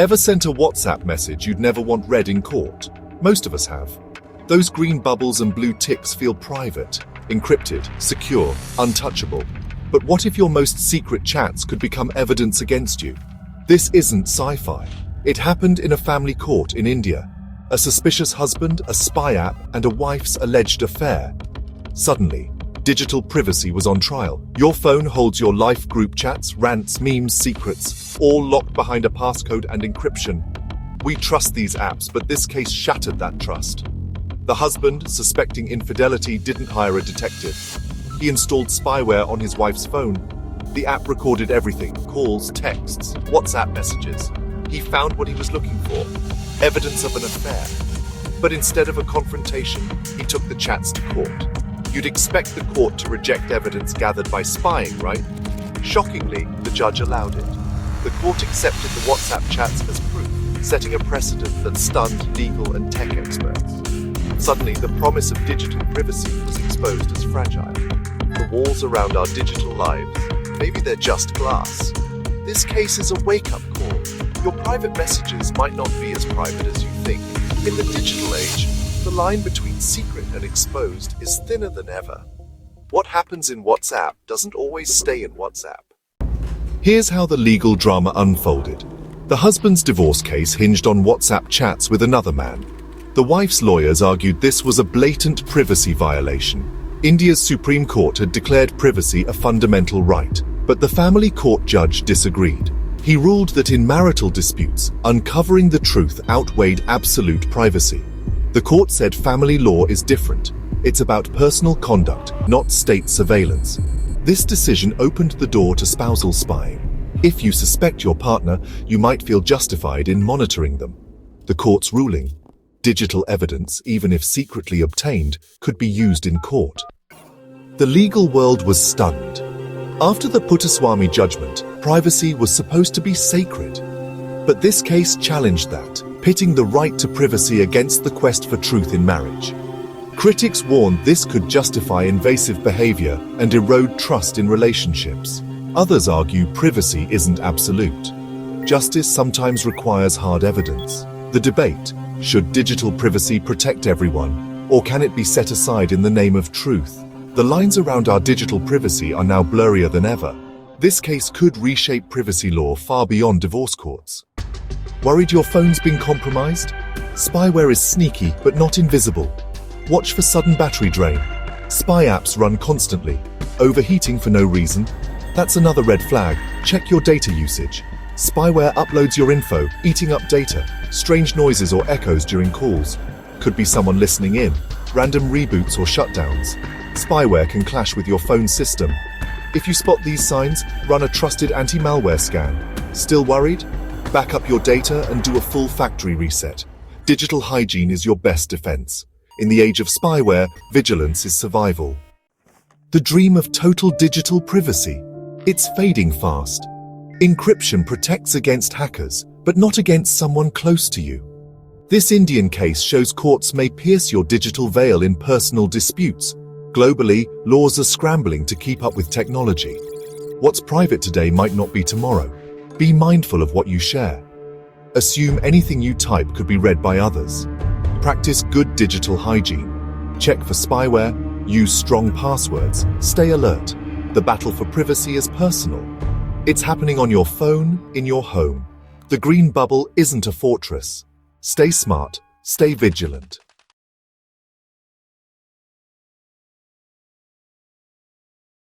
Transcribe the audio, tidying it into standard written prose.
Ever sent a WhatsApp message you'd never want read in court? Most of us have. Those green bubbles and blue ticks feel private, encrypted, secure, untouchable. But what if your most secret chats could become evidence against you? This isn't sci-fi. It happened in a family court in India. A suspicious husband, a spy app, and a wife's alleged affair. Suddenly, digital privacy was on trial. Your phone holds your life group chats, rants, memes, secrets, all locked behind a passcode and encryption. We trust these apps, but this case shattered that trust. The husband, suspecting infidelity, didn't hire a detective. He installed spyware on his wife's phone. The app recorded everything: calls, texts, WhatsApp messages. He found what he was looking for: evidence of an affair. But instead of a confrontation, he took the chats to court. You'd expect the court to reject evidence gathered by spying, right? Shockingly, the judge allowed it. The court accepted the WhatsApp chats as proof, setting a precedent that stunned legal and tech experts. Suddenly, the promise of digital privacy was exposed as fragile. The walls around our digital lives, maybe they're just glass. This case is a wake-up call. Your private messages might not be as private as you think. In the digital age, the line between secret and exposed is thinner than ever. What happens in WhatsApp doesn't always stay in WhatsApp. Here's how the legal drama unfolded. The husband's divorce case hinged on WhatsApp chats with another man. The wife's lawyers argued this was a blatant privacy violation. India's Supreme Court had declared privacy a fundamental right, but the family court judge disagreed. He ruled that in marital disputes, uncovering the truth outweighed absolute privacy. The court said family law is different. It's about personal conduct, not state surveillance. This decision opened the door to spousal spying. If you suspect your partner, you might feel justified in monitoring them. The court's ruling: digital evidence, even if secretly obtained, could be used in court. The legal world was stunned. After the Puttaswamy judgment, privacy was supposed to be sacred. But this case challenged that, pitting the right to privacy against the quest for truth in marriage. Critics warned this could justify invasive behavior and erode trust in relationships. Others argue privacy isn't absolute. Justice sometimes requires hard evidence. The debate: should digital privacy protect everyone, or can it be set aside in the name of truth? The lines around our digital privacy are now blurrier than ever. This case could reshape privacy law far beyond divorce courts. Worried your phone's been compromised? Spyware is sneaky but not invisible. Watch for sudden battery drain. Spy apps run constantly. Overheating for no reason? That's another red flag. Check your data usage. Spyware uploads your info, eating up data. Strange noises or echoes during calls. Could be someone listening in. Random reboots or shutdowns. Spyware can clash with your phone system. If you spot these signs, run a trusted anti-malware scan. Still worried? Back up your data and do a full factory reset. Digital hygiene is your best defense. In the age of spyware, vigilance is survival. The dream of total digital privacy. It's fading fast. Encryption protects against hackers, but not against someone close to you. This Indian case shows courts may pierce your digital veil in personal disputes. Globally, laws are scrambling to keep up with technology. What's private today might not be tomorrow. Be mindful of what you share. Assume anything you type could be read by others. Practice good digital hygiene. Check for spyware, use strong passwords, stay alert. The battle for privacy is personal. It's happening on your phone, in your home. The green bubble isn't a fortress. Stay smart, stay vigilant.